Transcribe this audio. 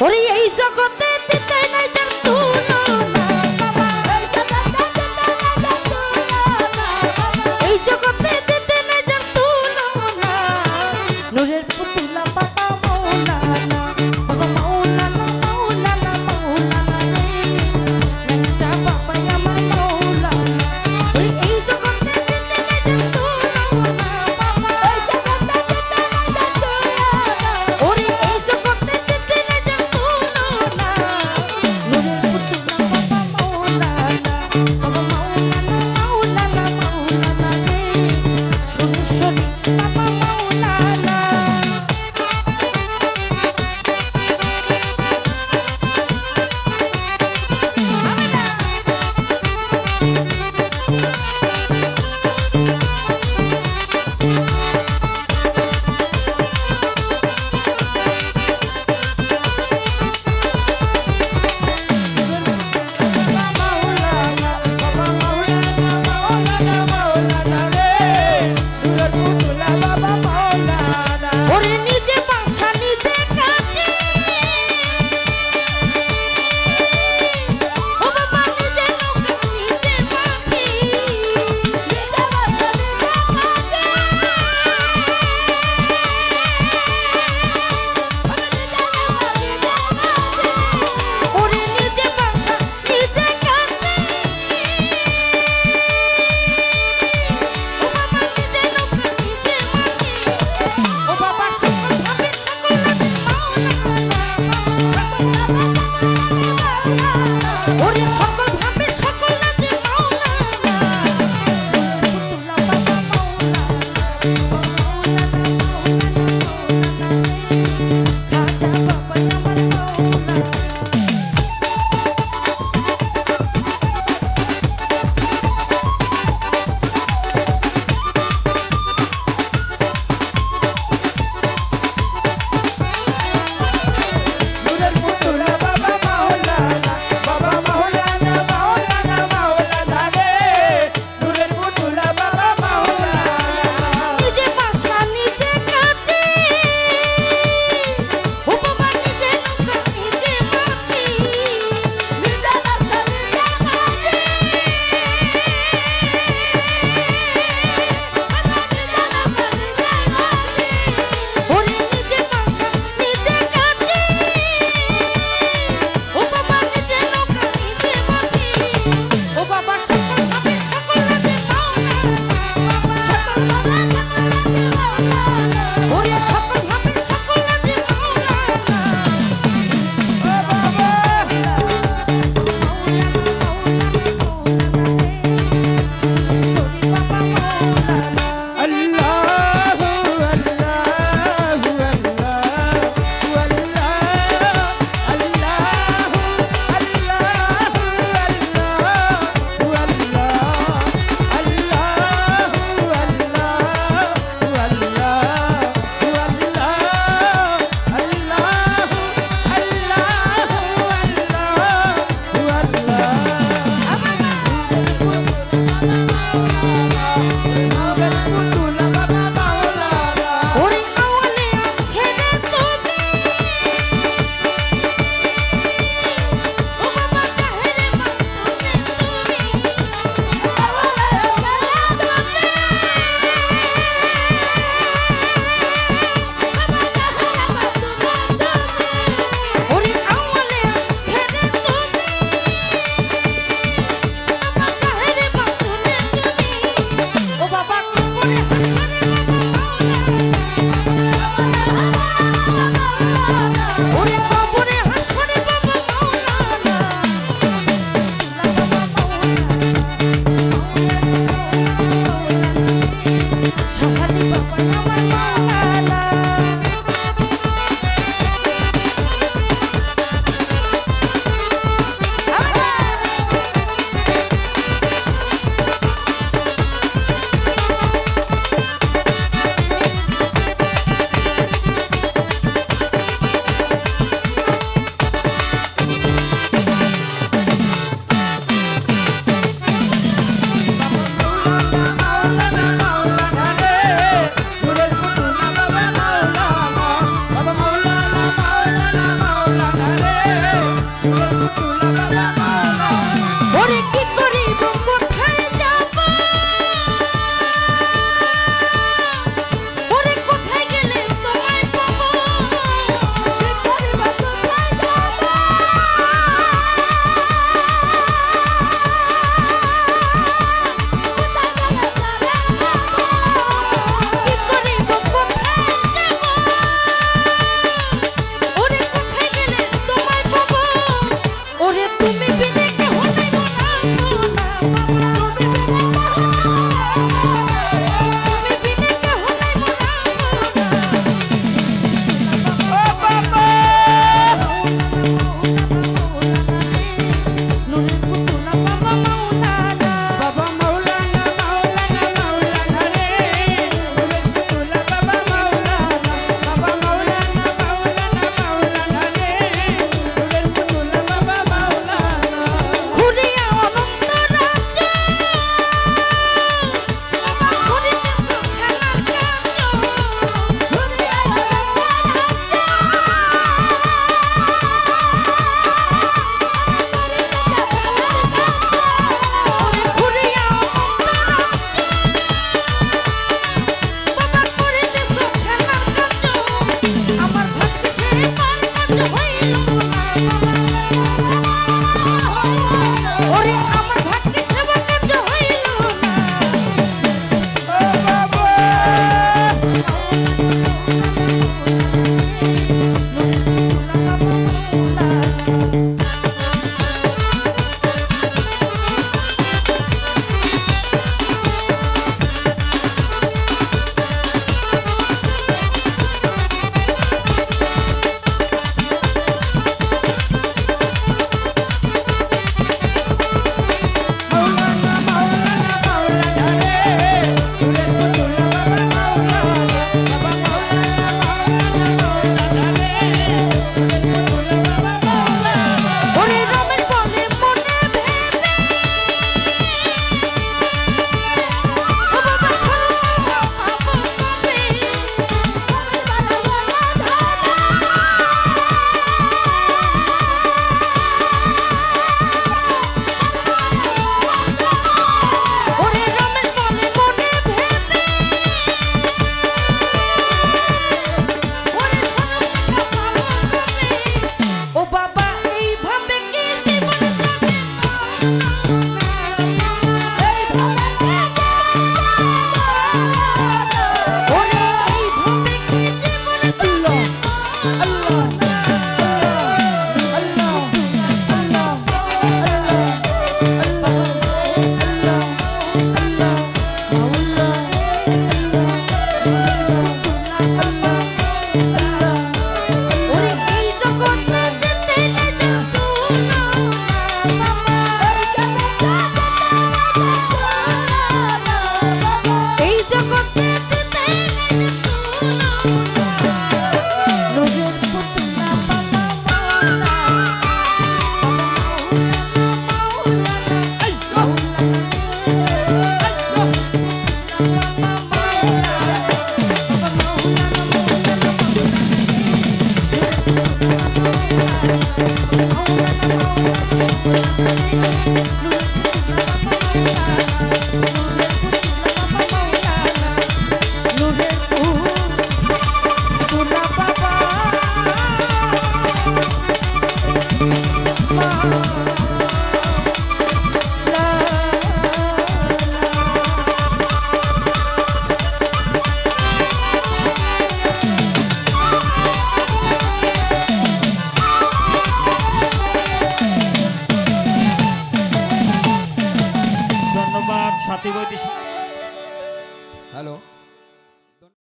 ওরে এই জগতে দিতে নাই যার তুলনা এই জগতে দিতে নাই যার তুলনা নূরের পুতুলা বাবা মাওলানা বাবা মাওলানা মাওলানা মাওলানা রে একটা বাবা আমার মাওলানা ওরে এই জগতে দিতে নাই যার তুলনা বাবা এই জগতে দিতে নাই যার তুলনা ওরে এই জগতে দিতে নাই যার তুলনা নূরের পুতুলা বাবা মাওলানা বাবা মাওলানা মাওলানা মাওলানা রে সুরেশ্বরী বাবা মাওলানা ওরে নিজে বাসা নিজে কাটে ও বাবা নিজে নৌকা নিজে মাঝি নিজে বাসা নিজে কাটে ওরে নিজে বাসা নিজে কাটে ও বাবা নিজে নৌকা নিজে মাঝি ও বাবা সকল ভাবে সকল নাচে মাওলানা ওরে সকল ভাবে সকল নাচে মাওলানা খাজা বাবা আমার মাওলানা নূরের পুতুলা বাবা মাওলানা মাওলানা রে নূরের পুতুলা বাবা মাওলানা নিজে বাসা নিজে কাটে ও বাবা নিজে নৌকা নিজে মাঝি নিজে বাসা নিজে কাটে ওরে নিজে বাসা নিজে কাটে ও বাবা নিজে নৌকা নিজে মাঝি ও বাবা সকল ভাবে সকল নাচে মাওলানা ওরে সকল ভাবে সকল নাচে মাওলানা আল্লাহু আল্লাহু ওরে আওয়ালে আখেরে তুমি ও বাবা জাহেরে মাসুমে তুমি আওয়ালে ওরে আওয়ালে আখেরে তুমি বাবা জাহেরে মাসুমে তুমি ও বাবা কবরে ওরে কবরে হাসরে বাবা মাওলানা বাবা মাওলানা সকালে বাবা আমার মাওলানা মাওলানা রে নূরের পুতুলা বাবা মাওলানা ওরে কি করিব কোথায় যাব ওরে কোথায় গেলে তোমায় পাবো কি করিব কোথায় যাব কি করিব কোথায় যাব ওরে কোথায় গেলে তোমায় পাবো ওরে তুমি বিনে কেহ নাই মোনা তুমি বিনে কেহ নাই মোনা ও বাবা নুরের পুতুলা বাবা মাওলানা বাবা মাওলানা মাওলানা মাওলানা রে নূরের পুতুলা বাবা মাওলানা বাবা মাওলানা মাওলানা মাওলানা রে নূরের পুতুলা বাবা মাওলানা ঘুরিয়া অনন্ত রাজ্য ঘুরিতে সুখের কার্য ঘুরিয়া অনন্ত রাজ্য ঘুরিয়া অনন্ত বাবা করিতে সুখের কার্য আমার ভক্তি সে পার কার্য হইল না ওরে আমার ভক্তি সেবা কার্য হইল না ও বাবা মাওলানা মাওলানা মাওলানা রে নূরের পুতুলা বাবা মাওলানা বাবা মাওলানা মাওলানা মাওলানা রে নূরের পুতুলা বাবা মাওলানা ওরে রমের বলে মনে ভেবে ও বাবা সরলা পাবো কবে ওরে রমের বলে মনে ভেবে ওরে সরলা পাবো কবে ও বাবা এইভাবে কি জীবন যাবে ওরে এইভাবে কি জীবন যাবে আল্লাহ আল্লাহ আল্লাহ ওরে এই জগতে যেতে না যন্ত্রণা এই জগতে যেতে না যন্ত্রণা নজর পুতুলা বাবা ধন্যবাদ সাথী বৈদেশিক হ্যালো